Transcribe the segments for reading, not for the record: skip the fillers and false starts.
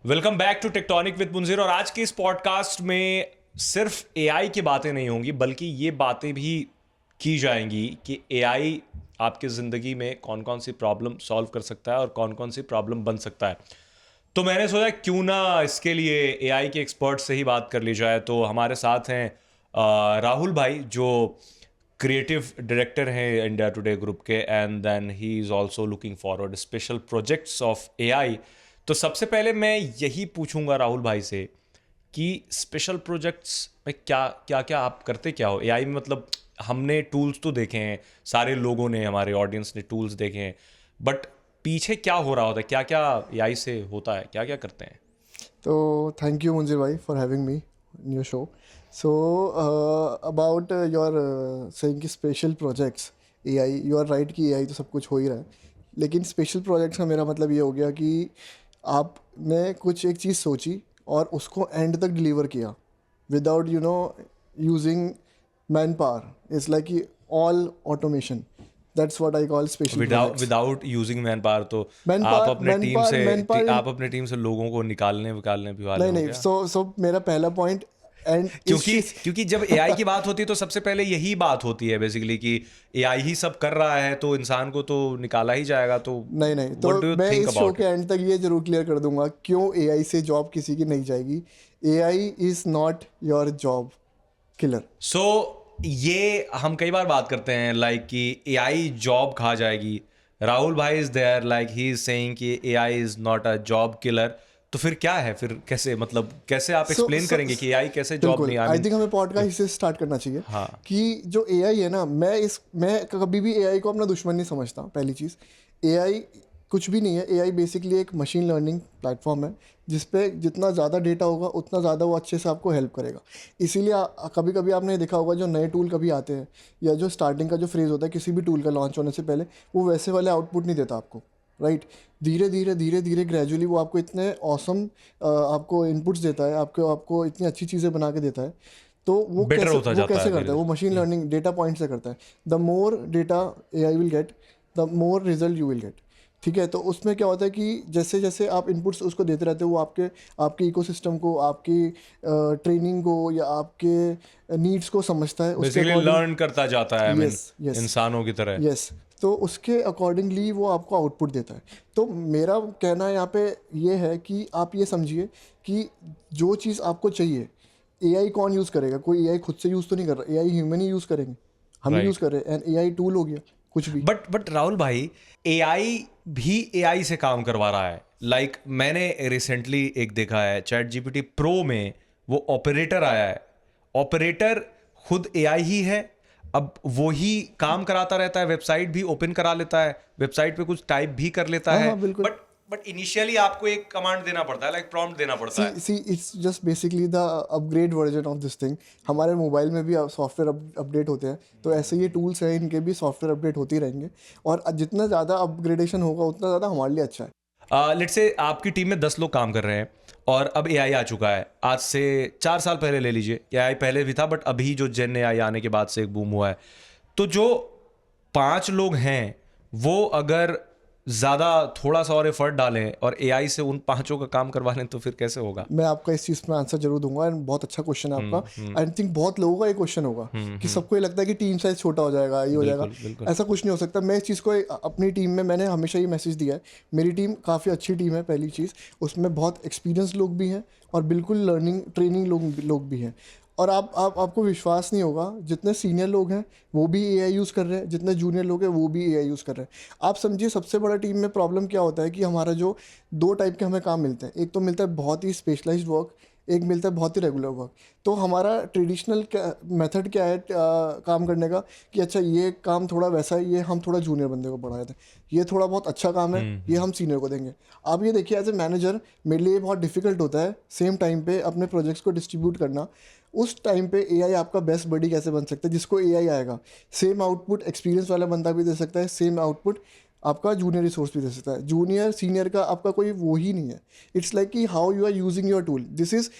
Welcome back to Tectonic with Munjeer. और आज के इस पॉडकास्ट में सिर्फ एआई की बातें नहीं होंगी, बल्कि ये बातें भी की जाएंगी कि एआई आपकी ज़िंदगी में कौन कौन सी प्रॉब्लम सॉल्व कर सकता है और कौन कौन सी प्रॉब्लम बन सकता है। तो मैंने सोचा क्यों ना इसके लिए एआई के एक्सपर्ट से ही बात कर ली जाए। तो हमारे साथ हैं राहुल भाई, जो क्रिएटिव डायरेक्टर हैं इंडिया टुडे ग्रुप के, and then he is also looking forward special projects of AI. तो सबसे पहले मैं यही पूछूंगा राहुल भाई से कि स्पेशल प्रोजेक्ट्स में क्या क्या क्या आप करते क्या हो एआई में। मतलब हमने टूल्स तो देखे हैं, सारे लोगों ने, हमारे ऑडियंस ने टूल्स देखे हैं, बट पीछे क्या हो रहा होता है, क्या क्या एआई से होता है, क्या क्या करते हैं। तो थैंक यू मुंजीर भाई for having me in your show. So about your saying कि special projects AI, you are right कि एआई तो सब कुछ हो ही रहा है, लेकिन स्पेशल प्रोजेक्ट्स का मेरा मतलब ये हो गया कि आपने कुछ एक चीज़ सोची और उसको एंड तक डिलीवर किया without using man power. It's like all automation. That's what I call special projects. Without using man power. तो Manpower- आप अपने टीम से लोगों को निकालने भी वाले नहीं हो नहीं. क्या? सो मेरा पहला पॉइंट एंड क्योंकि जब एआई की बात होती है तो सबसे पहले यही बात होती है बेसिकली कि एआई ही सब कर रहा है, तो इंसान को तो निकाला ही जाएगा। तो नहीं what तो do you मैं think इस शो about के it? एंड तक ये जरूर क्लियर कर दूंगा क्यों एआई से जॉब किसी की नहीं जाएगी. AI is not your job killer. So ये हम कई बार बात करते हैं लाइक कि एआई जॉब खा जाएगी. राहुल भाई is there like he is saying कि AI is not a job killer. तो फिर क्या है, फिर कैसे, मतलब कैसे आप एक्सप्लेन करेंगे कि एआई कैसे जॉब नहीं? आई थिंक हमें पॉडकास्ट इससे स्टार्ट करना चाहिए. हाँ. कि जो एआई है ना, मैं कभी भी एआई को अपना दुश्मन नहीं समझता. पहली चीज़, एआई कुछ भी नहीं है. एआई बेसिकली एक मशीन लर्निंग प्लेटफॉर्म है जिस पे जितना ज़्यादा डेटा होगा उतना ज़्यादा वो अच्छे से आपको हेल्प करेगा. इसीलिए कभी कभी आपने देखा होगा जो नए टूल कभी आते हैं या जो स्टार्टिंग का जो फ्रेज होता है किसी भी टूल का लॉन्च होने से पहले, वो वैसे वाले आउटपुट नहीं देता आपको. राइट. धीरे धीरे ग्रेजुअली वो आपको इतने ऑसम आपको इनपुट्स देता है, आपको इतनी अच्छी चीज़ें बना के देता है. तो वो Better होता जाता कैसे है करता है? वो मशीन लर्निंग डेटा पॉइंट से करता है. The more data AI will get, the more result you will get. ठीक है. तो उसमें क्या होता है कि जैसे जैसे आप इनपुट्स उसको देते रहते हो, वो आपके इकोसिस्टम को, आपकी ट्रेनिंग को या आपके नीड्स को समझता है. बेसिकली लर्न करता जाता है, yes. इंसानों की तरह. यस. तो उसके अकॉर्डिंगली वो आपको आउटपुट देता है. तो मेरा कहना यहाँ पे ये है कि आप ये समझिए कि जो चीज़ आपको चाहिए, एआई कौन यूज़ करेगा? कोई एआई खुद से यूज़ तो नहीं कर रहा. एआई ह्यूमन ही यूज़ करेंगे, हम ही Right. यूज़ कर रहे हैं. एंड एआई टूल हो गया कुछ भी. बट राहुल भाई, एआई भी एआई से काम करवा रहा है. लाइक मैंने रिसेंटली एक देखा है, चैट जीपीटी प्रो में वो ऑपरेटर आया है. ऑपरेटर खुद एआई ही है. अब वो ही काम कराता रहता है, वेबसाइट भी ओपन करा लेता है, वेबसाइट पे कुछ टाइप भी कर लेता हाँ, है. हाँ, बिल्कुल. बट इनिशियली आपको एक कमांड देना पड़ता है, लाइक प्रॉम्प्ट देना पड़ता है. See it's just basically the upgrade version of this thing. हमारे मोबाइल में भी सॉफ्टवेयर अपडेट होते हैं, तो ऐसे ये टूल्स हैं, इनके भी सॉफ्टवेयर अपडेट होती रहेंगे. और जितना ज़्यादा अपग्रेडेशन होगा उतना ज़्यादा हमारे लिए अच्छा है. लेट्स से आपकी टीम में 10 लोग काम कर रहे हैं और अब एआई आ चुका है. आज से 4 साल पहले ले लीजिए, एआई पहले भी था, बट अभी जो जेन एआई आने के बाद से एक बूम हुआ है. तो जो 5 लोग हैं वो अगर ज़्यादा थोड़ा सा और एफर्ट डालें और एआई से उन 5 का काम करवा लें, तो फिर कैसे होगा? मैं आपका इस चीज़ में आंसर जरूर दूंगा. एंड बहुत अच्छा क्वेश्चन है आपका. आई थिंक बहुत लोगों का ये क्वेश्चन होगा कि सबको ये लगता है कि टीम साइज छोटा हो जाएगा, ये हो जाएगा. बिल्कुल. ऐसा कुछ नहीं हो सकता. मैं इस चीज़ को अपनी टीम में मैंने हमेशा ये मैसेज दिया है. मेरी टीम काफ़ी अच्छी टीम है. पहली चीज़, उसमें बहुत एक्सपीरियंस लोग भी हैं और बिल्कुल लर्निंग ट्रेनिंग लोग भी हैं. और आपको विश्वास नहीं होगा, जितने सीनियर लोग हैं वो भी एआई यूज़ कर रहे हैं, जितने जूनियर लोग हैं वो भी एआई यूज़ कर रहे हैं. आप समझिए सबसे बड़ा टीम में प्रॉब्लम क्या होता है कि हमारा जो 2 टाइप के हमें काम मिलते हैं. एक तो मिलता है बहुत ही स्पेशलाइज्ड वर्क, एक मिलता है बहुत ही रेगुलर वर्क. तो हमारा ट्रेडिशनल मेथड क्या है काम करने का कि अच्छा ये काम थोड़ा वैसा है, ये हम थोड़ा जूनियर बंदे को बढ़ा देते हैं. ये थोड़ा बहुत अच्छा काम है, ये हम सीनियर को देंगे. आप ये देखिए, एज ए मैनेजर मेरे लिए बहुत डिफिकल्ट होता है सेम टाइम पे अपने प्रोजेक्ट्स को डिस्ट्रीब्यूट करना. उस टाइम पे एआई आपका बेस्ट बडी कैसे बन सकता है? जिसको एआई आएगा, सेम आउटपुट एक्सपीरियंस वाला बंदा भी दे सकता है, सेम आउटपुट आपका जूनियर रिसोर्स भी दे सकता है. जूनियर सीनियर का आपका कोई वो ही नहीं है. इट्स लाइक कि how you are using your tool. This is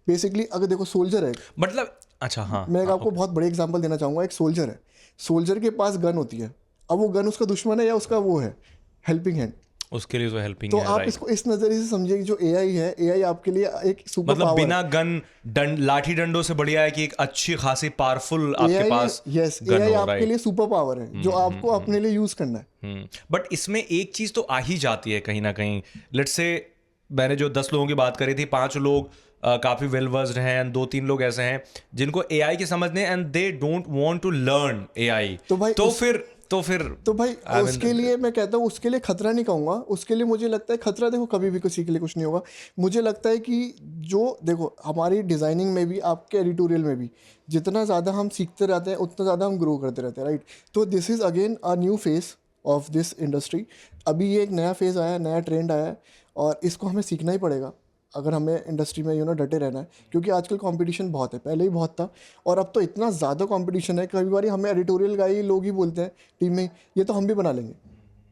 basically, अगर देखो सोल्जर है, मतलब अच्छा, हाँ, मैं आपको बहुत बड़े एग्जांपल देना चाहूँगा. एक सोल्जर है, सोल्जर के पास गन होती है. अब वो गन उसका दुश्मन है या उसका वो है? Helping hand. उसके लिए तो हेल्पिंग तो है, आप राइट। इसको इस नजरिए से समझिए कि जो एआई है, एआई आपके लिए एक सुपर मतलब पावर बिना गन लाठी डंडों से बढ़िया है कि एक अच्छी खासी पावरफुल आपके एआई। पास यस, गन एआई हो, आपके राइट। लिए सुपर पावर है जो आपको अपने लिए यूज करना है। बट इसमें एक चीज तो आ ही जाती है कहीं ना कहीं। लेट्स से मैंने जो 10 लोगों की बात करी थी, 5 लोग काफी वेल वर्स्ड हैं एंड 2-3 लोग ऐसे हैं जिनको एआई की समझ नहीं, and they don't want to learn AI. तो भाई तो भाई I mean, उसके लिए मैं कहता हूँ, उसके लिए खतरा नहीं कहूँगा, उसके लिए मुझे लगता है खतरा, देखो कभी भी किसी के लिए कुछ नहीं होगा। मुझे लगता है कि जो देखो हमारी डिज़ाइनिंग में भी, आपके एडिटोरियल में भी, जितना ज़्यादा हम सीखते रहते हैं उतना ज़्यादा हम ग्रो करते रहते हैं, राइट। तो this is again a new phase of this industry. अभी ये एक नया फेज़ आया है, नया ट्रेंड आया है, और इसको हमें सीखना ही पड़ेगा अगर हमें इंडस्ट्री में डटे रहना है, क्योंकि आजकल कंपटीशन बहुत है, पहले ही बहुत था और अब तो इतना ज़्यादा कंपटीशन है। कई बार हमें एडिटोरियल गाई लोग ही बोलते हैं टीम में, ये तो हम भी बना लेंगे,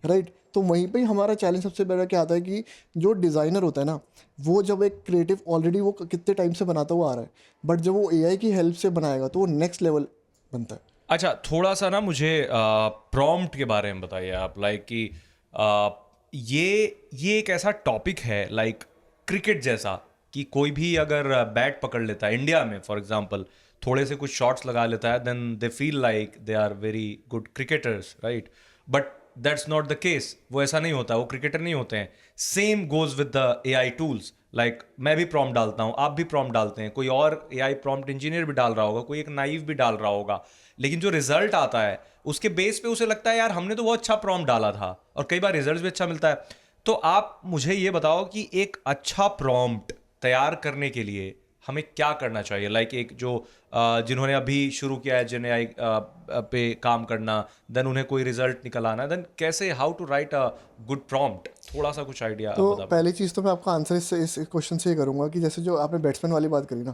राइट। तो वहीं पे ही हमारा चैलेंज सबसे बड़ा क्या आता है कि जो डिज़ाइनर होता है ना, वो जब एक क्रिएटिव ऑलरेडी वो कितने टाइम से बनाता हुआ आ रहा है, बट जब वो एआई की हेल्प से बनाएगा तो वो नेक्स्ट लेवल बनता है। अच्छा, थोड़ा सा ना मुझे प्रॉम्प्ट के बारे में बताइए आप। लाइक कि ये एक ऐसा टॉपिक है लाइक क्रिकेट जैसा, कि कोई भी अगर बैट पकड़ लेता है इंडिया में फॉर एग्जांपल, थोड़े से कुछ शॉट्स लगा लेता है, then they feel like they are very good cricketers, right. But that's not the case. वो ऐसा नहीं होता, वो क्रिकेटर नहीं होते हैं। Same goes with the AI tools. Like मैं भी प्रॉम्प्ट डालता हूँ, आप भी प्रॉम्प्ट डालते हैं, कोई और एआई प्रॉम्प्ट इंजीनियर भी डाल रहा होगा, कोई एक नाइव भी डाल रहा होगा, लेकिन जो रिजल्ट आता है उसके बेस पे उसे लगता है यार हमने तो बहुत अच्छा प्रॉम्प्ट डाला था, और कई बार रिजल्ट भी अच्छा मिलता है। तो आप मुझे ये बताओ कि एक अच्छा प्रॉम्प्ट तैयार करने के लिए हमें क्या करना चाहिए। लाइक एक जो जिन्होंने अभी शुरू किया है जिन एआई पे काम करना, देन उन्हें कोई रिजल्ट निकल आना, देन कैसे, how to write a good prompt, थोड़ा सा कुछ आइडिया तो बता। पहली चीज़ तो मैं आपका आंसर इस क्वेश्चन से ही करूंगा कि जैसे जो आपने बैट्समैन वाली बात करी ना,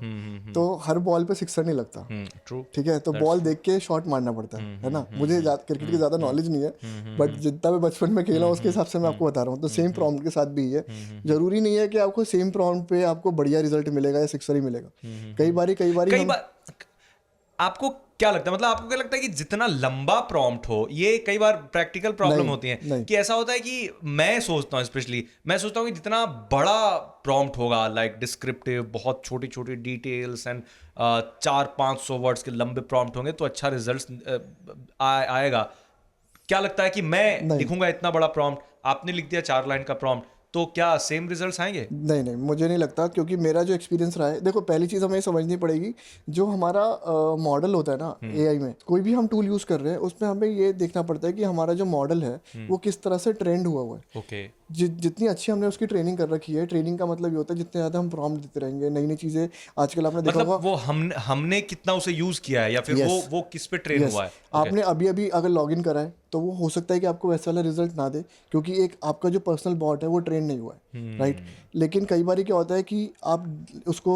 तो हर बॉल पे सिक्सर नहीं लगता, ट्रू। ठीक है। तो बॉल देख के शॉट मारना पड़ता है ना। मुझे क्रिकेट की ज़्यादा नॉलेज नहीं है, बट जितना मैं बचपन में खेला उसके हिसाब से मैं आपको बता रहा हूँ। तो सेम प्रॉम्प्ट के साथ भी है, जरूरी नहीं है कि आपको सेम प्रॉम्प्ट पे आपको बढ़िया रिजल्ट मिलेगा या सिक्सर ही मिलेगा। कई बारी आपको क्या लगता है, मतलब आपको क्या लगता है कि जितना लंबा प्रॉम्प्ट हो, ये कई बार प्रैक्टिकल प्रॉब्लम होती है नहीं। कि ऐसा होता है कि मैं सोचता हूँ, स्पेशली मैं सोचता हूँ कि जितना बड़ा प्रॉम्प्ट होगा, लाइक डिस्क्रिप्टिव, बहुत छोटी छोटी डिटेल्स एंड 400-500 वर्ड्स के लंबे प्रॉम्प्ट होंगे तो अच्छा रिजल्ट आएगा। क्या लगता है कि मैं नहीं लिखूंगा इतना बड़ा प्रॉम्प्ट, आपने लिख दिया 4 लाइन का प्रॉम्प्ट, तो क्या सेम रिजल्ट्स आएंगे? नहीं, मुझे नहीं लगता, क्योंकि मेरा जो एक्सपीरियंस रहा है, देखो पहली चीज़ हमें समझनी पड़ेगी, जो हमारा मॉडल होता है ना एआई में, कोई भी हम टूल यूज़ कर रहे हैं उसमें हमें ये देखना पड़ता है कि हमारा जो मॉडल है वो किस तरह से ट्रेंड हुआ है। ओके। जितनी अच्छी हमने उसकी ट्रेनिंग कर रखी है, ट्रेनिंग का मतलब ये होता है जितने ज़्यादा हम प्रॉम्प्ट देते रहेंगे, नई नई चीज़ें आजकल आपने देखा मतलब होगा। वो हमने कितना उसे यूज किया है, या फिर Yes. वो किस पे ट्रेन यस, हुआ है? आपने अभी अभी अगर लॉगिन करा है तो वो हो सकता है कि आपको वैसा वाला रिजल्ट ना दे, क्योंकि एक आपका जो पर्सनल बॉट है वो ट्रेन नहीं हुआ है, राइट। लेकिन कई बार क्या होता है कि आप उसको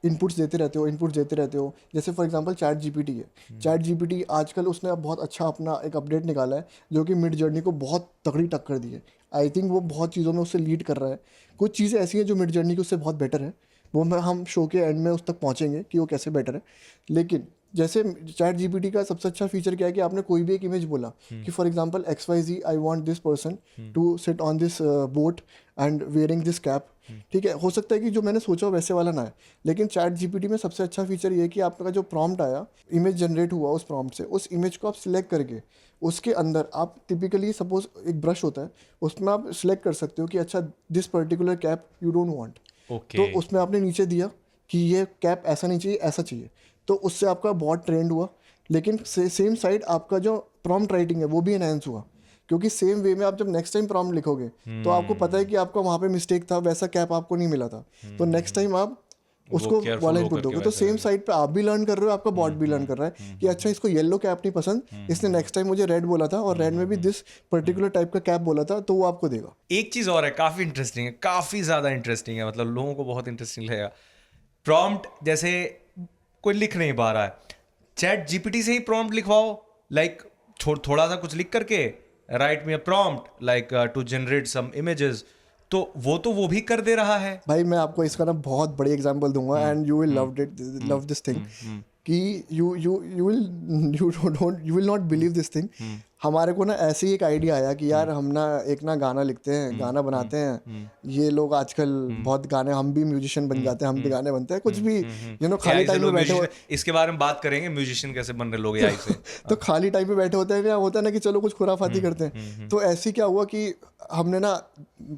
इनपुट्स देते रहते हो। जैसे फॉर एग्जांपल चैट जीपीटी है। चैट जीपीटी आजकल उसने अब बहुत अच्छा अपना एक अपडेट निकाला है जो कि मिड जर्नी को बहुत तगड़ी टक्कर दी है। आई थिंक वो बहुत चीज़ों में उससे लीड कर रहा है। कुछ चीज़ें ऐसी हैं जो मिड जर्नी की उससे बहुत बेटर है, वो हम शो के एंड में उस तक पहुँचेंगे कि वो कैसे बेटर है। लेकिन जैसे चैट जीपीटी का सबसे अच्छा फीचर क्या है कि आपने कोई भी एक इमेज बोला कि for example XYZ, I want this person to sit on this boat and wearing this cap, ठीक है। हो सकता है कि जो मैंने सोचा वैसे वाला ना है, लेकिन चैट जीपीटी में सबसे अच्छा फीचर ये है कि आपका जो प्रॉम्प्ट आया, इमेज जनरेट हुआ उस प्रॉम्प्ट से, उस इमेज को आप सिलेक्ट करके उसके अंदर आप टिपिकली सपोज एक ब्रश होता है उसमें आप सिलेक्ट कर सकते हो कि अच्छा this particular cap you don't want. Okay. तो उसमें आपने नीचे दिया कि ये कैप ऐसा नहीं चाहिए, ऐसा चाहिए, तो उससे आपका बहुत ट्रेंड हुआ। लेकिन सेम साइड आपका जो प्रॉम्प्ट राइटिंग है वो भी एनहांस हुआ, क्योंकि सेम वे में आप जब नेक्स्ट टाइम प्रॉम्प्ट लिखोगे तो आपको पता है कि आपका वहाँ पे मिस्टेक था, वैसा कैप आपको नहीं मिला था, तो नेक्स्ट टाइम आप उसको वाला इनपुट दोगे। तो सेम साइड पे आप भी लर्न कर रहे हो, आपका बॉट भी लर्न कर रहा है कि अच्छा इसको येलो कैप नहीं पसंद, इसने नेक्स्ट टाइम मुझे रेड बोला था और रेड में भी दिस पर्टिकुलर टाइप का कैप बोला था, तो वो आपको देगा। एक चीज और है, काफी इंटरेस्टिंग है, काफी ज्यादा इंटरेस्टिंग है, मतलब लोगों को बहुत इंटरेस्टिंग लगेगा। प्रॉम्प्ट जैसे कोई लिख नहीं पा रहा है, चैट जीपीटी से ही प्रॉम्प्ट लिखवाओ, लाइक थोड़ा सा कुछ लिख करके write me a prompt like to generate some images, तो वो भी कर दे रहा है। भाई मैं आपको इसका ना बहुत बड़ी एग्जांपल दूंगा and you will love this thing कि you will not believe this thing. हमारे को ना ऐसे ही एक आइडिया आया कि यार हम ना एक ना गाना लिखते हैं, गाना बनाते हैं। ये लोग आजकल बहुत गाने, हम भी म्यूजिशियन बन जाते हैं, हम भी गाने बनते हैं, कुछ भी खाली टाइम में बैठे हो। इसके बारे में बात करेंगे, म्यूजिशियन कैसे बन रहे लोग एआई से। तो खाली टाइम पे बैठे होते हैं, क्या होता है ना कि चलो कुछ खुराफाती करते हैं। तो ऐसे क्या हुआ कि हमने ना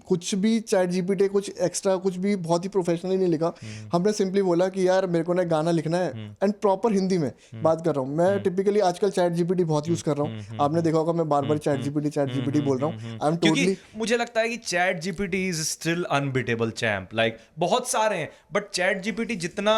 कुछ भी चैट जीपीटी, कुछ एक्स्ट्रा, कुछ भी बहुत ही प्रोफेशनली नहीं लिखा। हमने सिंपली बोला कि यार मेरे को ना गाना लिखना है, एंड प्रॉपर हिंदी में बात कर रहा हूँ मैं। टिपिकली आजकल चैट जीपीटी बहुत यूज कर रहा हूँ, आपने देखा होगा मैं बार बार चैट जीपीटी बोल रहा हूँ। आई एम टोटली, मुझे लगता है कि chat GPT is still unbeatable champ. Like बहुत सारे हैं, बट चैट जीपीटी जितना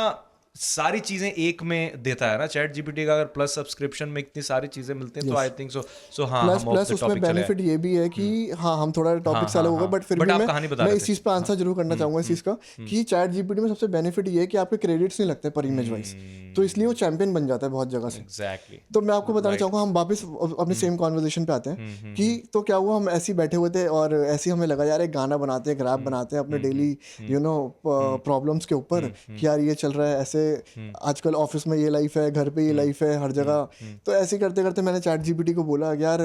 सारी चीजें एक में देता है ना, चैट जीपीटी का अगर प्लस सब्सक्रिप्शन में इतनी सारी चीजें मिलती हैं, तो आई थिंक सो हाँ, प्लस हम ऑफ द उसमें टॉपिक चले बेनिफिट ये भी है कि हाँ हम थोड़ा टॉपिक से अलग हो गए, बट फिर भी आप कहानी बता मैं रहे इस चीज पे आंसर जरूर करना चाहूंगा इस चीज का कि चैट जीपीटी में सबसे बेनिफिट ये है कि आपके क्रेडिट्स नहीं लगते पर इमेज वाइज, तो इसलिए वो चैंपियन बन जाता है बहुत जगह से। एग्जैक्टली। तो मैं आपको बताना चाहूंगा, हम वापस अपने सेम कॉन्वर्जेशन पे आते हैं कि तो क्या हुआ, हम ऐसे ही बैठे हुए थे और ऐसे ही हमें लगा यार एक गाना बनाते हैं, एक रैप बनाते हैं अपने डेली प्रॉब्लम्स के ऊपर कि यार ये चल रहा है ऐसे, आजकल ऑफिस में ये लाइफ है, घर पे ये लाइफ है, हर जगह। तो ऐसे करते करते मैंने चैट जीपीटी को बोला यार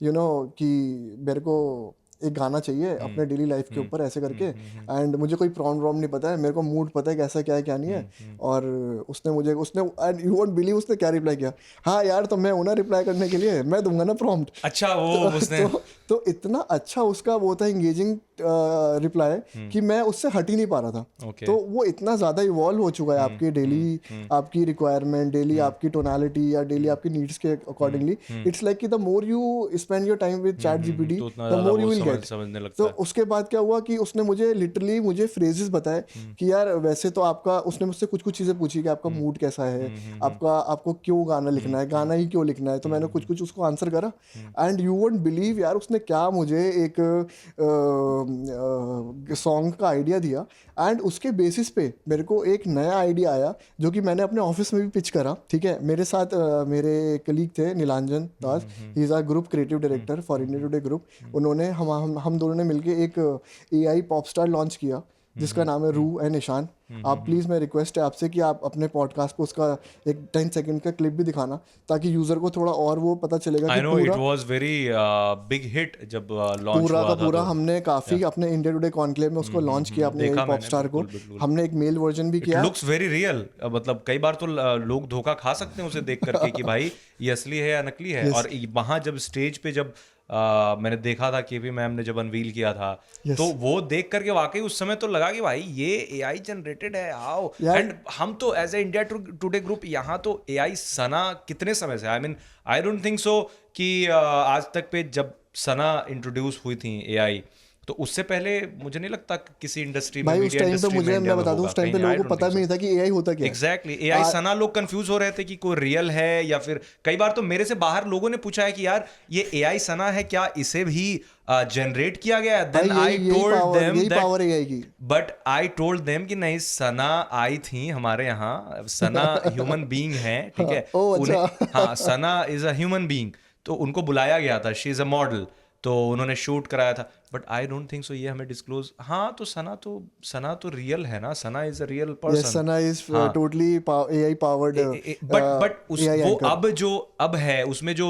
कि मेरे को एक गाना चाहिए अपने डेली लाइफ के ऊपर ऐसे करके, एंड मुझे कोई प्रॉम्प्ट नहीं पता है, मेरे को मूड पता है कैसा क्या है क्या नहीं है। और उसने यू वोंट बिलीव उसने क्या रिप्लाई किया, हाँ यार तो मैं हूं ना रिप्लाई करने के लिए, मैं दूंगा ना प्रॉम्प्ट। अच्छा, वो उसने तो इतना अच्छा उसका वो था इंगेजिंग रिप्लाई कि मैं उससे हट ही नहीं पा रहा था। तो वो इतना ज़्यादा इवॉल्व हो चुका है आपकी डेली, आपकी रिक्वायरमेंट, डेली आपकी टोनालिटी या डेली आपकी नीड्स के अकॉर्डिंगली। इट्स लाइक कि the more you spend your time with chat GPT the more you will get. तो उसके बाद क्या हुआ कि उसने मुझे फ्रेजेस बताए कि यार वैसे तो आपका, उसने मुझसे कुछ चीज़ें पूछी कि आपका मूड कैसा है, आपको क्यों गाना लिखना है, गाना ही क्यों लिखना है। तो मैंने कुछ उसको आंसर करा, एंड यू वोंट बिलीव यार उसने क्या मुझे एक सॉन्ग का आइडिया दिया, एंड उसके बेसिस पे मेरे को एक नया आइडिया आया जो कि मैंने अपने ऑफिस में भी पिच करा। ठीक है, मेरे साथ मेरे कलीग थे Neelanjan Das, he is our group creative director for India Today group. उन्होंने हम दोनों ने मिलके एक एआई पॉप स्टार लॉन्च किया जिसका नाम है रू एंड ईशान। आप प्लीज़, मैं रिक्वेस्ट है आपसे कि आप अपने पॉडकास्ट को उसका एक 10 सेकंड का क्लिप भी दिखाना, ताकि यूजर को थोड़ा और वो पता चलेगा कि पूरा it was very big hit जब लॉन्च पूरा हुआ का था। पूरा हमने काफी अपने इंडिया टुडे कॉन्क्लेव में उसको लॉन्च किया अपने पॉप स्टार को। हमने एक मेल वर्जन भी किया। लुक्स वेरी रियल, मतलब कई बार तो लोग धोखा खा सकते हैं उसे देख करके कि भाई ये असली है या नकली है। और वहां जब स्टेज पे जब मैंने देखा था केपी मैम ने जब अनवील किया था, तो वो देख करके वाकई उस समय तो लगा कि भाई ये एआई जनरेटेड है, आओ। एंड हम तो as a India Today group यहाँ तो एआई सना कितने समय से, आई डोंट थिंक सो कि आज तक पे जब सना इंट्रोड्यूस हुई थी एआई, तो उससे पहले मुझे नहीं लगता किसी इंडस्ट्री में, मीडिया इंडस्ट्री में, मैं बता दूं उस टाइम पे लोगों को पता भी नहीं था कि एआई होता क्या है। एग्जैक्टली, एआई सना लोग कंफ्यूज हो रहे थे कि कोई रियल है या फिर कई बार तो मेरे से बाहर लोगों ने पूछा है कि यार ये एआई सना है, क्या इसे भी जनरेट किया गया है? Then I told them that, but I told them कि नहीं, सना आई थी हमारे यहाँ, सना ह्यूमन बीइंग है, ठीक है। हाँ, सना इज अ ह्यूमन बीइंग, तो उनको बुलाया गया था, शी इज अ मॉडल, तो उन्होंने शूट कराया था। But I don't think so ये हमें डिस्क्लोज। हाँ, तो सना तो रियल है ना, Sana is a real person. Sana is totally AI powered. But वो अब है उसमें जो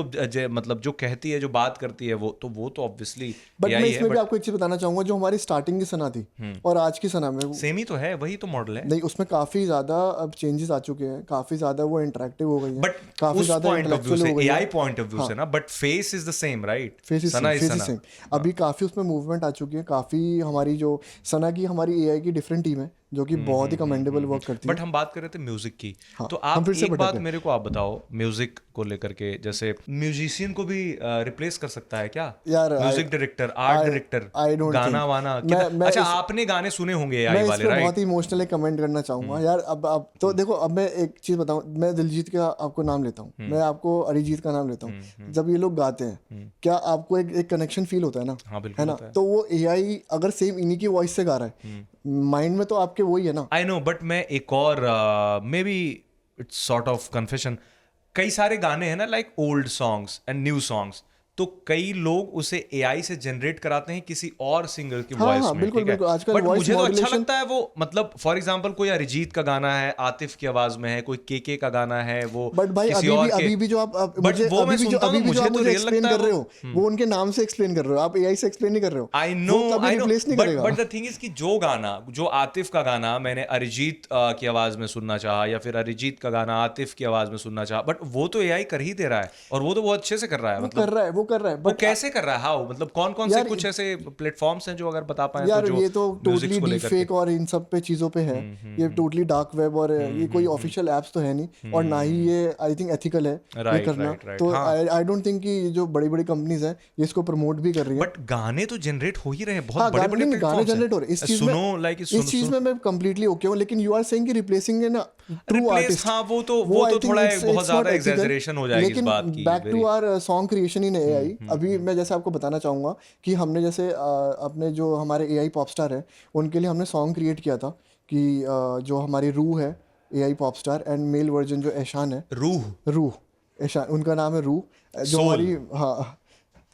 मतलब जो कहती है, जो बात करती है, वो तो ऑब्वियसली। बट मैं इसमें भी आपको एक चीज बताना चाहूंगा, जो हमारी स्टार्टिंग की सना थी और आज की सना में सेम ही तो है, वही तो मॉडल है। नहीं, उसमें काफी ज्यादा अब चेंजेस आ चुके हैं, काफी ज्यादा वो इंटरेक्टिव हो गई है, बट काफी ज्यादा इंटेलेक्चुअल हो गई है। एआई पॉइंट ऑफ व्यू से ना, but face is the same, right? Sana is same. अभी काफी उसमें मूवमेंट आ चुकी है, काफी हमारी जो सना की, हमारी एआई की डिफरेंट टीम है जो कि बहुत ही कमेंडेबल वर्क करती है। बट हम बात कर रहे थे म्यूजिक की, तो आप एक बात मेरे को आप बताओ म्यूजिक को लेकर के, जैसे म्यूजिशियन को भी रिप्लेस कर सकता है क्या यार? म्यूजिक डायरेक्टर, आर्ट डायरेक्टर, गाना वाना। अच्छा, आपने गाने सुने होंगे एआई वाले, राइट? बहुत ही इमोशनली कमेंट करना चाहूंगा यार। अब तो देखो, अब मैं एक चीज बताऊं, मैं दिलजीत का आपको नाम लेता हूँ, मैं आपको अरिजीत का नाम लेता हूँ। जब ये लोग गाते हैं, क्या आपको एक कनेक्शन फील होता है ना? हाँ, बिल्कुल है ना? तो वो एआई अगर सेम इन्हीं की वॉइस से गा रहा है, माइंड में तो आपके वही है ना। आई नो, बट मैं एक और may be it's sort of confession, कई सारे गाने हैं ना, like old songs and new songs, तो कई लोग उसे एआई से जनरेट कराते हैं किसी और सिंगर की हाँ वॉइस हाँ में, बिल्कुल ठीक है। बिल्कुल आजकल बट वॉइस मुझे तो अच्छा मॉड्यूलेशन लगता है वो, मतलब फॉर एग्जांपल कोई अरिजीत का गाना है आतिफ की आवाज में है, कोई केके का गाना है वो बट भाई किसी और के, अभी भी जो आप बट मुझे वो मैं सुनता हूँ अभी तो भी जो मुझे आप तो मुझे रियल एक्सप्लेन लगता है कर रहे हो वो उनके नाम से एक्सप्लेन कर रहे हो, आप एआई से एक्सप्लेन नहीं कर रहे हो। आई नो वो कभी आई नो, रिप्लेस नहीं बट करेगा। द थिंग इज कि जो गाना, जो आतिफ का गाना मैंने अरिजीत की आवाज में सुनना चाहा, या फिर अरिजीत का गाना आतिफ की आवाज में सुनना चाहा, बट वो तो एआई कर ही दे रहा है, और वो तो बहुत अच्छे से कर रहा है। वो कर मतलब रहा है वो कर रहा है वो बट कैसे कर रहा है, हाउ, मतलब कौन कौन से यार कुछ ऐसे प्लेटफॉर्म्स हैं जो अगर बता पाए तो, यार जो ये तो म्यूजिक्स टोटली को डीप लेकर के। फेक और इन सब पे चीज़ों पे है। ये टोटली डार्क वेब और ये कोई ऑफिशियल एप्स तो है नहीं, और ना ही ये आई थिंक एथिकल है ये राइट करना। राइट राइट, तो हाँ। आई डोंट थिंक कि ये जो बड़ी बड़ी कंपनीज हैं ये इसको प्रमोट भी कर रही हैं। बट गाने तो जनरेट हो ही रहे हैं, बहुत हाँ बड़े बड़े गाने गाने प्लेटफॉर्म्स जनरेट हो रहे हैं। हैं। सुनो लाइक इस चीज में मैं कंप्लीटली ओके हूँ, लेकिन यू आर सेइंग कि replacing an true replace, artist, हाँ वो वो आई तो थिंक थोड़ा बहुत इट्स नॉट ज्यादा एथिकल। एग्जैजरेशन हो जाएगी इस लेकिन बात की, back to very. Our song creation in AI, अभी मैं जैसे आपको बताना चाहूंगा कि हमने जैसे अपने जो हमारे एआई पॉपस्टार है उनके लिए हमने सॉन्ग क्रिएट किया था कि जो हमारी रूह है AI pop star, and male version जो ऐशान है, रूह ऐशान उनका नाम है रूह, जो Soul। हमारी हाँ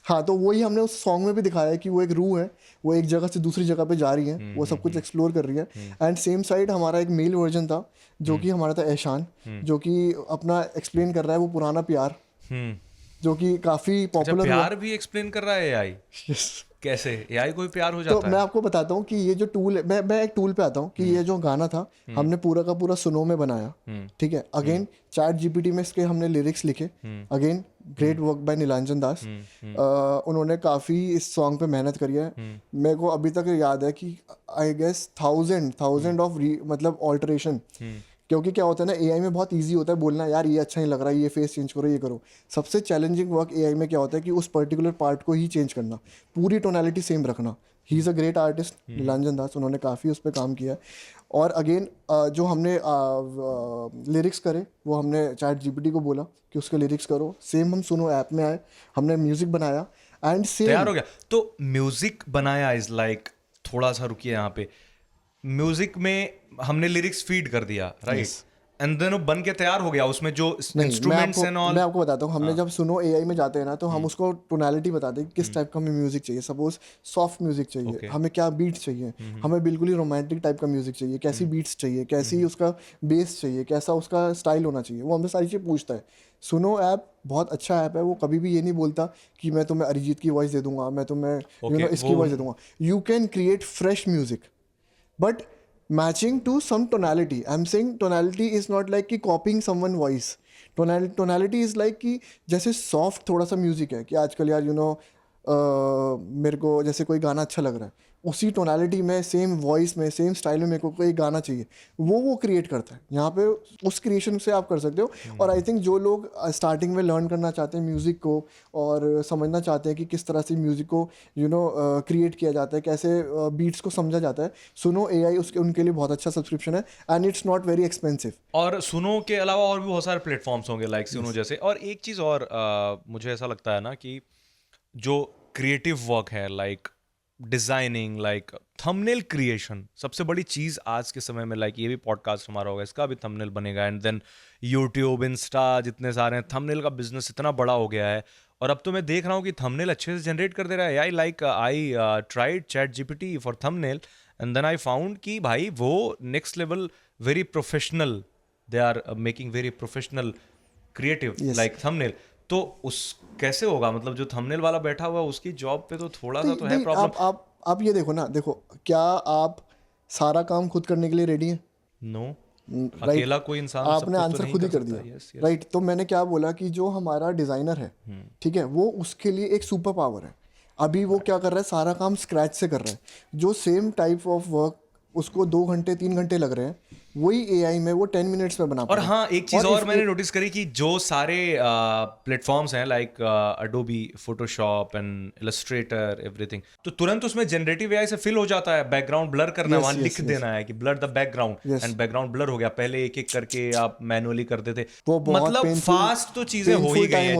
हाँ, तो वही हमने उस सॉन्ग में भी दिखाया है कि वो एक रूह है, वो एक जगह से दूसरी जगह पे जा रही है, वो सब कुछ एक्सप्लोर कर रही है। एंड सेम साइड हमारा एक मेल वर्जन था जो कि हमारा था ऐशान, जो कि अपना एक्सप्लेन कर रहा है वो पुराना प्यार, जो कि काफ़ी अच्छा, पॉपुलर हुआ। प्यार भी एक्सप्लेन कर रहा है एआई? कैसे एआई को भी प्यार हो तो जाता मैं है? आपको बताता हूँ कि ये जो टूल है, मैं एक टूल पे आता हूँ कि ये जो गाना था हमने पूरा का पूरा सुनो में बनाया, ठीक है। अगेन चैट जीपीटी में इसके हमने लिरिक्स लिखे, again great work by Nilanjan Das. उन्होंने काफ़ी इस सॉन्ग पे मेहनत करी है। मेरे को अभी तक याद है कि आई गेस थाउजेंड ऑफ मतलब ऑल्टरेशन, क्योंकि क्या होता है ना एआई में बहुत इजी होता है बोलना यार ये अच्छा नहीं लग रहा है, ये फेस चेंज करो, ये करो। सबसे चैलेंजिंग वर्क एआई में क्या होता है कि उस पर्टिकुलर पार्ट को ही चेंज करना, पूरी टोनालिटी सेम रखना। He is a great artist Neelanjan Das, उन्होंने काफ़ी उस पर काम किया है। और अगेन जो हमने लिरिक्स करे वो हमने चैट जीपीटी को बोला कि उसके लिरिक्स करो, सेम हम सुनो ऐप में आए, हमने म्यूज़िक बनाया एंड तैयार सेम। हो गया। तो म्यूजिक बनाया इज लाइक, थोड़ा सा रुकिए यहाँ पे। म्यूजिक में हमने लिरिक्स फीड कर दिया, राइट, एंड देन वो बन के तैयार हो गया, उसमें जो नहीं, इंस्ट्रूमेंट्स एंड ऑल। मैं आपको बताता हूँ, हमने जब सुनो एआई में जाते हैं ना तो हम उसको टोनालिटी बताते हैं कि किस टाइप का हमें म्यूजिक चाहिए। सपोज सॉफ्ट म्यूजिक चाहिए, हमें क्या बीट्स चाहिए, हमें बिल्कुल ही रोमांटिक टाइप का म्यूजिक चाहिए, कैसी बीट्स चाहिए, कैसी उसका बेस चाहिए, कैसा उसका स्टाइल होना चाहिए, वो हमसे सारी चीज़ पूछता है। सुनो ऐप बहुत अच्छा ऐप है, वो कभी भी ये नहीं बोलता कि मैं तुम्हें अरिजीत की वॉइस दे दूंगा, मैं तुम्हें इसकी वॉइस दे दूंगा। You can create fresh music but matching to some tonality. I'm saying tonality is not like कि copying someone voice. Tonality is like कि जैसे soft थोड़ा सा म्यूजिक है कि आजकल यार मेरे को जैसे कोई गाना अच्छा लग रहा है, उसी टोनालिटी में सेम वॉइस में सेम स्टाइल में मेरे को कोई गाना चाहिए, वो क्रिएट करता है। यहाँ पे उस क्रिएशन से आप कर सकते हो। और आई थिंक जो लोग स्टार्टिंग में लर्न करना चाहते हैं म्यूज़िक को और समझना चाहते हैं कि किस तरह से म्यूज़िक को क्रिएट किया जाता है, कैसे बीट्स को समझा जाता है, सुनो एआई उसके उनके लिए बहुत अच्छा सब्सक्रिप्शन है and it's not very expensive. और सुनो के अलावा और भी बहुत सारे प्लेटफॉर्म्स होंगे लाइक सुनो जैसे। और एक चीज़ और मुझे ऐसा लगता है ना कि जो क्रिएटिव वर्क है, like designing, like thumbnail creation, सबसे बड़ी चीज आज के समय में, लाइक ये भी पॉडकास्ट हमारा होगा, इसका भी थंबनेल बनेगा, एंड देन यूट्यूब, इंस्टा, जितने सारे हैं, थंबनेल का बिजनेस इतना बड़ा हो गया है। और अब तो मैं देख रहा हूँ कि थंबनेल अच्छे से जनरेट कर दे रहा है। I tried ChatGPT for thumbnail and then I found कि भाई वो next level, very professional, they are making very professional creative like thumbnail. तो उस कैसे होगा, मतलब जो थंबनेल वाला बैठा हुआ है उसकी जॉब पे तो थोड़ा सा तो है प्रॉब्लम। आप ये देखो ना, देखो क्या आप सारा काम खुद करने के लिए रेडी हैं? नो, राइट, अकेला कोई इंसान सब आपने कुछ तो आंसर नहीं खुद ही कर सकता। दिया, यस राइट। तो मैंने क्या बोला कि जो हमारा डिज़ाइनर है, ठीक है, वो उसके लिए एक सुपर पावर है। अभी वो क्या कर रहा है, सारा काम स्क्रैच से कर रहा है। जो सेम टाइप ऑफ वर्क उसको 2 घंटे 3 घंटे लग रहे हैं, वही एआई में वो 10 मिनट्स में बना और पाएगा। हाँ, एक चीज और मैंने नोटिस करी कि जो सारे प्लेटफॉर्म्स हैं like Adobe Photoshop and Illustrator, everything, तो तुरंत उसमें जनरेटिव एआई से फिल हो जाता है। बैकग्राउंड ब्लर करना है, वहां लिख देना है कि blur the background, and background blur हो गया। पहले एक एक करके आप मैनुअली करते थे, वो बहुत मतलब फास्ट तो चीजें हो ही गई हैं।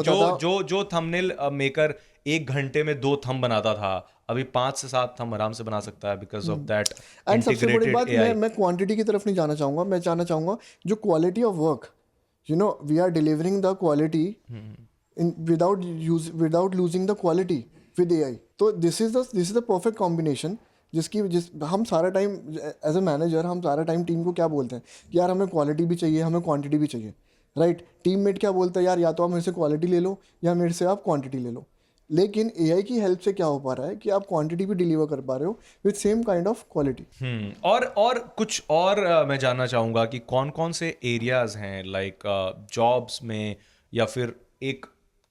जो थंबनेल मेकर 1 घंटे में 2 थंब बनाता था, अभी 5 से 7 थंब आराम से बना सकता है बिकॉज ऑफ दैट एंड सबसे बड़ी इंटीग्रेटेड बात, एआई। मैं क्वांटिटी की तरफ नहीं जाना चाहूँगा, मैं जाना चाहूँगा जो quality of work, we are delivering the quality without losing the quality with AI. तो this is the perfect combination जिस हम सारा टाइम एज अ मैनेजर हम सारा टाइम टीम को क्या बोलते हैं कि यार हमें क्वालिटी भी चाहिए, हमें क्वांटिटी भी चाहिए, राइट? टीममेट क्या बोलता है, यार या तो आप मेरे से क्वालिटी ले लो या मेरे से आप क्वांटिटी ले लो। लेकिन एआई की हेल्प से क्या हो पा रहा है कि आप क्वांटिटी भी डिलीवर कर पा रहे हो with same kind of quality. और कुछ और मैं जानना चाहूँगा कि कौन कौन से एरियाज हैं लाइक जॉब्स में या फिर एक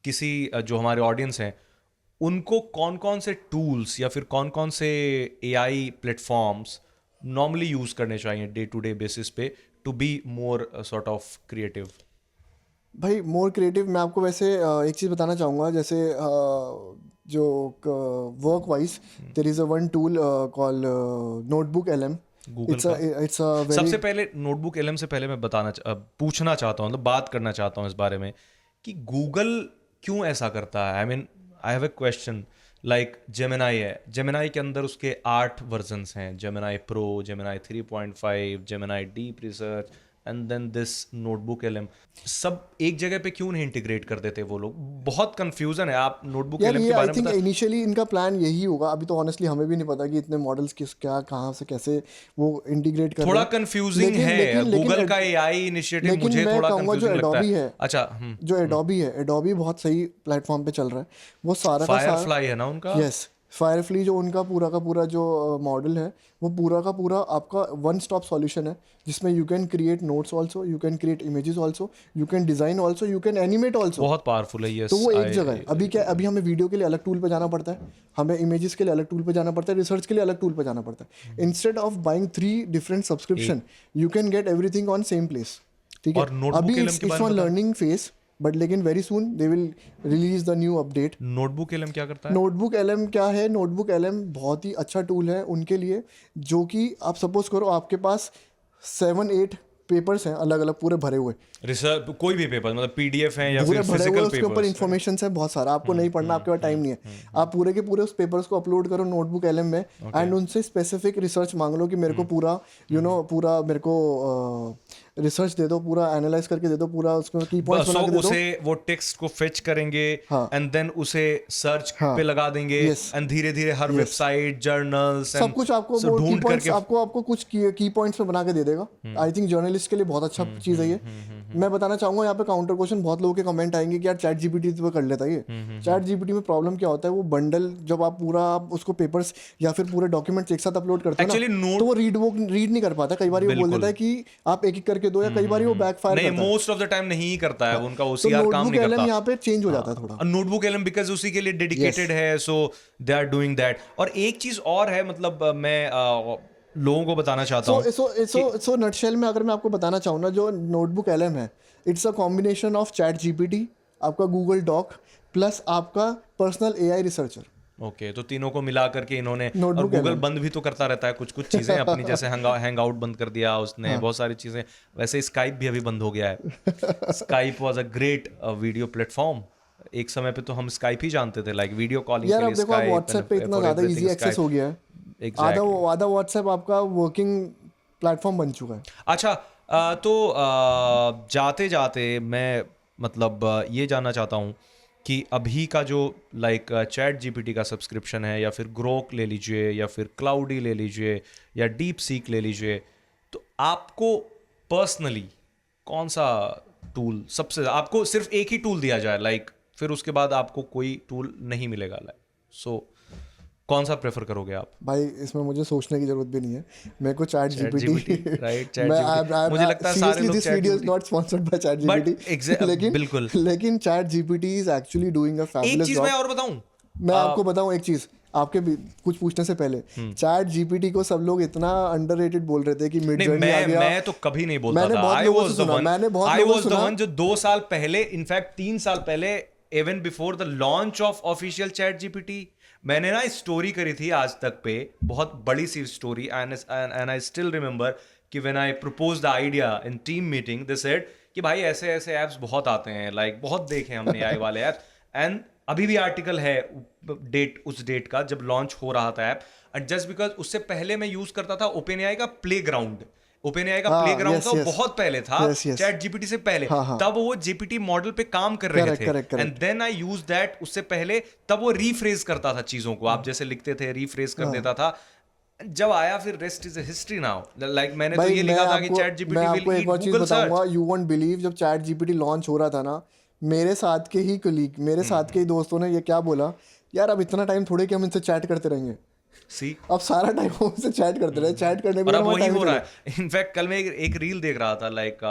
किसी जो हमारे ऑडियंस हैं उनको कौन कौन से टूल्स या फिर कौन कौन से एआई प्लेटफॉर्म्स नॉर्मली यूज़ करने चाहिए डे टू डे बेसिस पे to be more sort of creative. भाई मोर क्रिएटिव मैं आपको वैसे एक चीज़ बताना चाहूँगा, जैसे जो work wise there is a one tool call notebook LM। Google का इट्स अ वेरी सबसे पहले नोटबुक LM से पहले मैं पूछना चाहता हूँ, मतलब बात करना चाहता हूँ इस बारे में कि गूगल क्यों ऐसा करता है। I mean I have a question like Gemini है, जेमिनाई के अंदर उसके 8 वर्जन्स हैं, Gemini pro, Gemini 3.5, Gemini deep research and then this notebook LM। सब एक जगह पे क्यों नहीं इंटीग्रेट कर देते वो लोग? बहुत कंफ्यूजन है। आप नोटबुक यार LM ये के आई बारे में थिंक इनिशियली इनका प्लान यही होगा। अभी तो ऑनेस्टली हमें भी नहीं पता कि इतने मॉडल्स किस क्या कहाँ से कैसे वो इंटीग्रेट कर थोड़ा रहे हैं। कंफ्यूजिंग लेकिन- है लेकिन- लेकिन गूगल एड- का एआई इनिशिएटिव, लेकिन मुझे मैं थोड़ा कहूँगा जो कंफ्यूजिंग लगता एडोबी है। है, अच्छा जो एडोबी है, एडोबी बहुत सही प्लेटफॉर्म पे चल रहा है। वो सारा का सारा फायरफ्लाई है ना उनका? यस, फायरफ्ली जो उनका पूरा का पूरा जो मॉडल है वो पूरा का पूरा आपका वन स्टॉप सॉल्यूशन है, जिसमें you can create notes also, you can create images also, you can design also, you can animate also. बहुत पावरफुल है ये। तो वो एक जगह है। अभी क्या, अभी हमें वीडियो के लिए अलग टूल पे जाना पड़ता है, हमें इमेजेस के लिए अलग टूल पे जाना पड़ता है, रिसर्च के लिए अलग टूल पे जाना पड़ता है। Instead of buying 3 different subscription you can get everything on same place. ठीक है, और notebook अभी LM के इट्स बारे में ऑन बताएं। लर्निंग फेज, बट लेकिन very soon they will release the new update. Notebook LM क्या करता है? नोटबुक LM क्या है? नोटबुक LM बहुत ही अच्छा टूल है उनके लिए, जो कि आप सपोज करो आपके पास 7-8 पेपर्स हैं अलग अलग पूरे भरे हुए, रिसर्च कोई भी पेपर, मतलब PDF है या पूरे फिर भरे हुए, फिजिकल उसके ऊपर पेपर्स? इन्फॉर्मेशन है बहुत सारा, आपको नहीं पढ़ना, आपके पास टाइम नहीं है, आप पूरे के पूरे उस पेपर्स को अपलोड करो नोटबुक LM में एंड उनसे स्पेसिफिक रिसर्च मांग लो कि मेरे को पूरा पूरा मेरे को रिसर्च दे दो, पूरा एनालाइज करके दे दो, पूरा उसको की पॉइंट्स बना के दे दो। उसे वो टेक्स्ट को फेच करेंगे हाँ। एंड देन उसे सर्च हाँ। पे लगा देंगे Yes. एंड धीरे धीरे हर वेबसाइट, जर्नल्स सब कुछ आपको वो की ढूंढ पॉइंट्स करके आपको कुछ की पॉइंट्स में बना के दे देगा। आई थिंक जर्नलिस्ट के लिए बहुत अच्छा चीज़ है ये। मैं बताना चाहूंगा यहाँ पे काउंटर क्वेश्चन, बहुत लोगों के कमेंट आएंगे कि यार चैट जीपीटी पे कर लेता है ये। चैट जीपीटी में प्रॉब्लम क्या होता है, वो बंडल जब आप पूरा आप उसको पेपर्स या फिर पूरे डॉक्यूमेंट्स एक साथ अपलोड करते हो Actually, ना, तो वो रीड नहीं कर पाता। कई बार वो बोल देता है कि आप एक एक करके दो, या कई बार वो बैकफायर नहीं, करता है। मोस्ट ऑफ द टाइम नहीं करता है, उनका तो OCR काम नोटबुक नहीं LM करता। यहाँ पे चेंज हो जाता है थोड़ा। नोटबुक LM बिकॉज उसी के लिए डेडिकेटेड है, सो दे आर डूइंग दैट। और एक चीज और है, मतलब मैं लोगों को बताना चाहता हूँ सो नटशेल में अगर मैं आपको बताना चाहूँ ना, जो नोटबुक LM है, it's a combination of chat GPT, आपका गूगल डॉक प्लस आपका पर्सनल AI रिसर्चर। ओके, तो तीनों को मिला करके इन्होंने, और Notebook गूगल LM बंद भी तो करता रहता है कुछ कुछ चीजें अपनी, जैसे हैंग आउट बंद कर दिया उसने, बहुत सारी चीजें। वैसे स्काइप भी अभी बंद हो गया है। Skype was a great video platform. एक समय पे तो हम स्काइप ही जानते थे, लाइक वीडियो कॉलिंग यार के अब लिए देखो, आप Skype व्हाट्सएप and पे इतना for ज़्यादा everything इजी एक्सेस Skype। हो गया है, Exactly. आधा व्हाट्सएप आपका वर्किंग प्लेटफॉर्म बन चुका है। अच्छा, तो जाते जाते मैं मतलब ये जानना चाहता हूँ कि अभी का जो लाइक चैट जीपीटी का सब्सक्रिप्शन है, या फिर ग्रोक ले लीजिए, या फिर क्लाउडी ले लीजिए, या डीप सीक ले लीजिए, तो आपको पर्सनली कौन सा टूल सबसे, आपको सिर्फ एक ही टूल दिया जाए लाइक, फिर उसके बाद आपको कोई टूल नहीं मिलेगा लाइक, सो कौन सा प्रेफर करोगे आप? भाई इसमें मुझे सोचने की जरूरत भी नहीं है, मेरे को chat GPT right, chat GPT मुझे लगता है सारे लोग this video is not sponsored by chat GPT, बिल्कुल, लेकिन chat GPT is actually doing a एक फैबुलस चीज जॉब। मैं और बताऊं, मैं आपको बताऊं एक चीज, आपके कुछ पूछने से पहले, चैट जीपीटी को सब लोग इतना अंडररेटेड बोल रहे थे कि मिड नहीं, जर्नी आ गया। मैं तो कभी नहीं बोलता मैंने था। बहुत आई लोगों वाज से द सुना, वन, मैंने बहुत आई लोगों वाज से द सुना। वन जो 2 साल पहले, इनफैक्ट 3 साल पहले, even before the launch of official chat GPT, मैंने ना स्टोरी करी थी आज तक पे, बहुत बड़ी सी story, and I still remember कि when I propose the idea in team meeting, they said कि भाई ऐसे ऐसे ऐप्स बहुत आते हैं, लाइक बहुत देखे हमने AI वाले ऐप्स, एंड अभी भी आर्टिकल है उस डेट का जब लॉन्च हो रहा था ऐप, एंड जस्ट बिकॉज उससे पहले मैं यूज करता था OpenAI का प्लेग्राउंड, ओपन एआई का हाँ, प्लेग्राउंड yes, था, वो yes. बहुत पहले था, Yes, yes. चैट जीपीटी से पहले। हाँ, हाँ. तब वो जीपीटी मॉडल पे काम कर रहे Correct, थे, correct, correct. And then I use that. उससे पहले तब वो रीफ्रेज करता था चीजों को, आप जैसे लिखते थे रीफ्रेज कर देता था। जब आया फिर rest is history now. Like मैंने तो भाई ये लिखा था कि चैट जीपीटी विल आपको एक ईट और चीज गूगल बताऊंगा, सर्च। यू वोंट बिलीव, जब चैट जीपीटी लॉन्च हो रहा था ना, मेरे साथ के ही कलीग, मेरे साथ के ही दोस्तों ने ये क्या बोला, यार अब इतना टाइम थोड़े कि हम इनसे चैट करते रहेंगे, सी, अब सारा टाइम हम इनसे चैट करते रहे, चैट करने में और अब हमारा वही टाइम हो रहा है। इनफैक्ट कल मैं एक रील देख रहा था, लाइक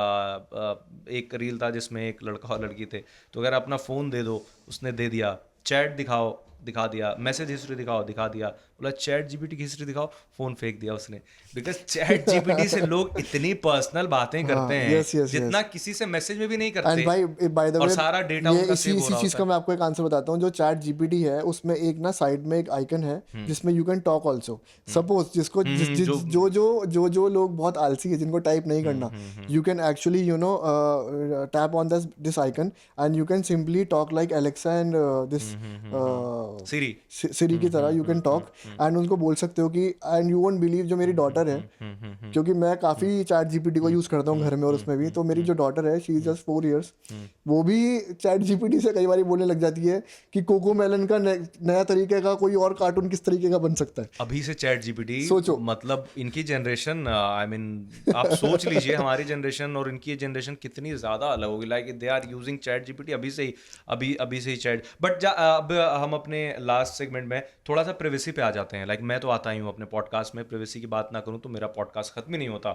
एक रील था जिसमें एक लड़का और लड़की थे, तो अगर अपना फोन दे दो, उसने दे दिया, चैट दिखाओ, दिखा दिया, मैसेज हिस्ट्री दिखाओ, दिखा दिया, बोला चैट जीपीटी की हिस्ट्री दिखाओ, फोन फेंक दिया उसने। बिकॉज चैट जीपीटी से लोग इतनी पर्सनल बातें करते हैं yes, yes, जितना yes. किसी से मैसेज में भी नहीं एंड करते, भाई बाय द और वे, सारा डेटा ये उनका इसी सेव हो इसी रहा चीज होता का है। मैं आपको एक आंसर बताता हूँ। जो चैट जीपीटी है उसमें एक ना साइड में एक आइकन है जिसमें you can talk also. Suppose जिसको जो लोग बहुत आलसी है, जिनको टाइप नहीं करना, you can actually tap on this icon and you can simply talk like Alexa and this Siri की तरह यू कैन टॉक, एंड उनको बोल सकते हो कि, एंड यू वोंट बिलीव, जो मेरी डॉटर है, क्योंकि मैं काफ़ी चैट जीपीटी को यूज़ करता हूँ घर में और उसमें भी, तो मेरी जो डॉटर है, शी इज जस्ट 4 years, वो भी चैट जीपीटी से कई बार बोलने लग जाती है कि कोको मेलन का नया तरीके का कोई और कार्टून किस तरीके का बन सकता है। अभी से चैट जीपीटी, सोचो, मतलब इनकी जनरेशन, आई मीन आप सोच लीजिए हमारी जनरेशन और इनकी जनरेशन कितनी ज्यादा अलग होगी। Like they are using ChatGPT अभी से ही, अभी से ही चैट। बट अब हम अपने लास्ट सेगमेंट में थोड़ा सा प्राइवेसी पे आ जाते हैं। लाइक मैं तो आता ही हूँ अपने पॉडकास्ट में, प्राइवेसी की बात ना करूँ तो मेरा पॉडकास्ट खत्म ही नहीं होता।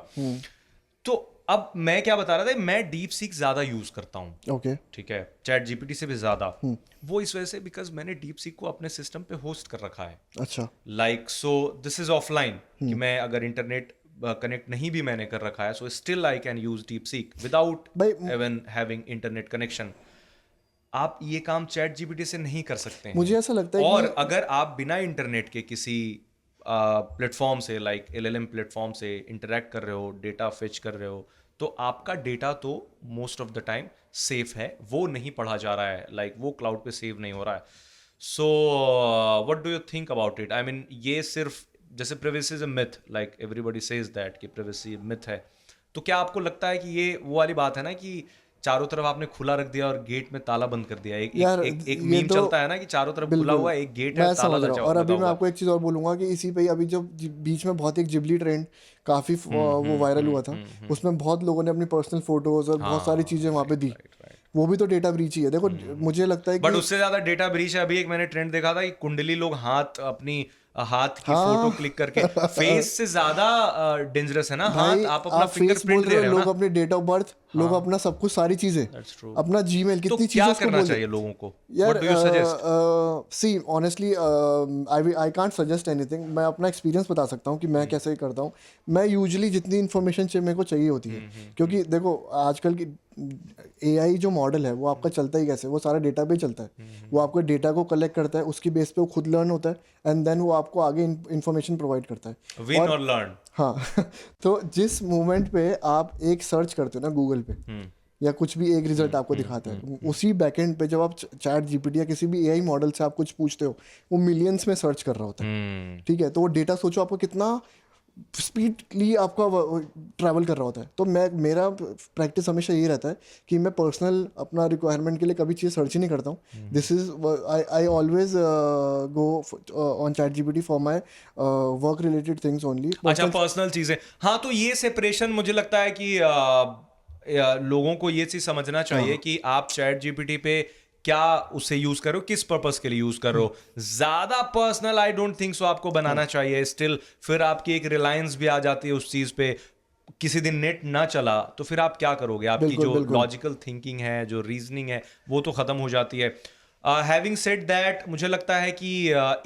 तो अब मैं क्या बता रहा था, मैं डीप सीक ज्यादा यूज करता हूँ। ओके, ठीक है, चैट जीपीटी से भी ज्यादा। वो इस वजह से बिकॉज मैंने डीप सीक को अपने सिस्टम पे होस्ट कर रखा है। अच्छा, like so this is offline, कि मैं अगर इंटरनेट कनेक्ट नहीं भी मैंने कर रखा है, so still I can use deep seek without even having internet connection. आप ये काम चैट जीपीटी से नहीं कर सकते हैं। मुझे ऐसा लगता है और कि अगर आप बिना इंटरनेट के किसी प्लेटफॉर्म से, लाइक एलएलएम प्लेटफॉर्म से इंटरेक्ट कर रहे हो, डेटा फेच कर रहे हो, तो आपका डेटा तो most of the time safe है, वो नहीं पढ़ा जा रहा है, लाइक वो क्लाउड पे सेव नहीं हो रहा है। So what do you think about it? I mean ये सिर्फ जैसे privacy is a myth, like everybody says that कि प्राइवेसी मिथ है, तो क्या आपको लगता है कि ये वो वाली बात है ना कि चारों तरफ आपने खुला रख दिया और गेट में ताला बंद कर दिया? एक मीम तो चलता है ना कि चारों तरफ खुला हुआ है, एक गेट है, मैं ताला समझ रहा हूँ। और अभी लगा मैं हुआ आपको एक चीज़ और बोलूँगा कि इसी पे ही अभी जब बीच में बहुत एक जिबली ट्रेंड काफ़ी वो वायरल हुआ था, उसमें बहुत लोगों ने अपनी पर्सनल फोटोज और बहुत सारी चीज़ें वहाँ पे दी, वो भी तो डेटा ब्रीच ही है। देखो मुझे लगता है बट कि उससे ज्यादा डेटा ब्रीच है। अभी एक मैंने ट्रेंड देखा था कि कुंडली लोग अपनी हाथ की फोटो क्लिक करके, फेस से ज्यादा डेंजरस है ना हाथ, आप अपना फिंगरप्रिंट दे रहे हो लोग ना। अपने डेट ऑफ बर्थ, लोग अपना सब कुछ, सारी चीजें, That's true. अपना जीमेल, तो कितनी क्या चीजें उसको करना बोल चाहिए लोगों को? यार। What do you suggest? See honestly I can't suggest anything. मैं अपना एक्सपीरियंस बता सकता हूँ कि मैं कैसे करता हूँ। मैं यूजुअली जितनी इन्फॉर्मेशन चाहिए मेरे को चाहिए होती है, क्योंकि देखो आजकल की एआई जो मॉडल है वो आपका चलता ही कैसे, वो सारा डेटा पे ही चलता है। वो आपको डेटा को कलेक्ट करता है, उसकी बेस पे वो खुद लर्न होता है, एंड देन वो आपको आगे इन्फॉर्मेशन प्रोवाइड करता है। विन और लर्न। हाँ तो जिस मोमेंट पे आप एक सर्च करते हो ना गूगल पे, या कुछ भी एक रिजल्ट आपको दिखाता है, उसी बैकएंड पे जब आप चैट जीपीटी या किसी भी एआई मॉडल से आप कुछ पूछते हो, वो मिलियंस में सर्च कर रहा होता है। ठीक है, तो वो डेटा सोचो आपको कितना स्पीडली आपका ट्रैवल कर रहा होता है। तो मेरा प्रैक्टिस हमेशा यही रहता है कि मैं पर्सनल अपना रिक्वायरमेंट के लिए कभी चीज़ सर्च ही नहीं करता हूँ। This is I always go on chat GPT for my work related things only. अच्छा, पर्सनल चीजें। हाँ, तो ये सेपरेशन मुझे लगता है कि लोगों को ये चीज समझना चाहिए कि आप चैट जीपीटी पे क्या उसे यूज करो, किस पर्पस के लिए यूज कर रहे हो। ज्यादा personal I don't think so आपको बनाना चाहिए। स्टिल फिर आपकी एक रिलायंस भी आ जाती है उस चीज पे। किसी दिन नेट ना चला तो फिर आप क्या करोगे? आपकी जो लॉजिकल थिंकिंग है, जो रीजनिंग है, वो तो खत्म हो जाती है। हैविंग सेड दैट, मुझे लगता है कि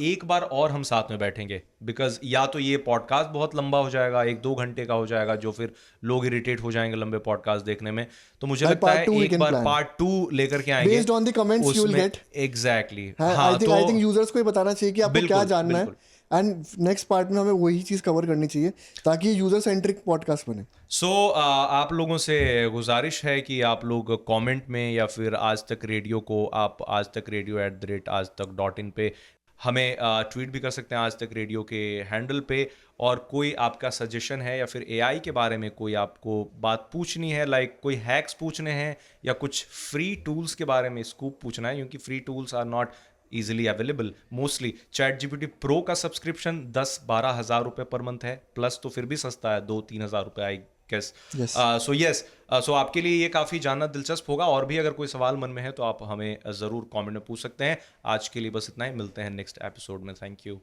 एक बार और हम साथ में बैठेंगे, बिकॉज या तो ये पॉडकास्ट बहुत लंबा हो जाएगा, 1-2 घंटे का हो जाएगा, जो फिर लोग इरिटेट हो जाएंगे लंबे पॉडकास्ट देखने में। तो मुझे लगता है एक बार पार्ट 2 लेकर के आएंगे based on the comments you will get. Exactly. I think users को ही बताना चाहिए कि आपको क्या जानना है, एंड नेक्स्ट पार्ट में हमें वही चीज़ कवर करनी चाहिए ताकि यूजर सेंट्रिक पॉडकास्ट बने। सो आप लोगों से गुजारिश है कि आप लोग कमेंट में या फिर आज तक रेडियो को आप आज तक radio@આજતક.in पे हमें ट्वीट भी कर सकते हैं आज तक रेडियो के हैंडल पे। और कोई आपका सजेशन है या फिर एआई के बारे में कोई आपको बात पूछनी है, लाइक कोई हैक्स पूछने हैं या कुछ फ्री टूल्स के बारे में स्कूप पूछना है, क्योंकि free tools are not easily available mostly. ChatGPT pro का सब्सक्रिप्शन 10-12 हज़ार रुपये पर मंथ है, प्लस तो फिर भी सस्ता है, 2-3 हज़ार रुपये आई गेस। सो आपके लिए ये काफ़ी जानना दिलचस्प होगा। और भी अगर कोई सवाल मन में है तो आप हमें ज़रूर कमेंट में पूछ सकते हैं। आज के लिए बस इतना ही, मिलते हैं नेक्स्ट एपिसोड में। Thank you.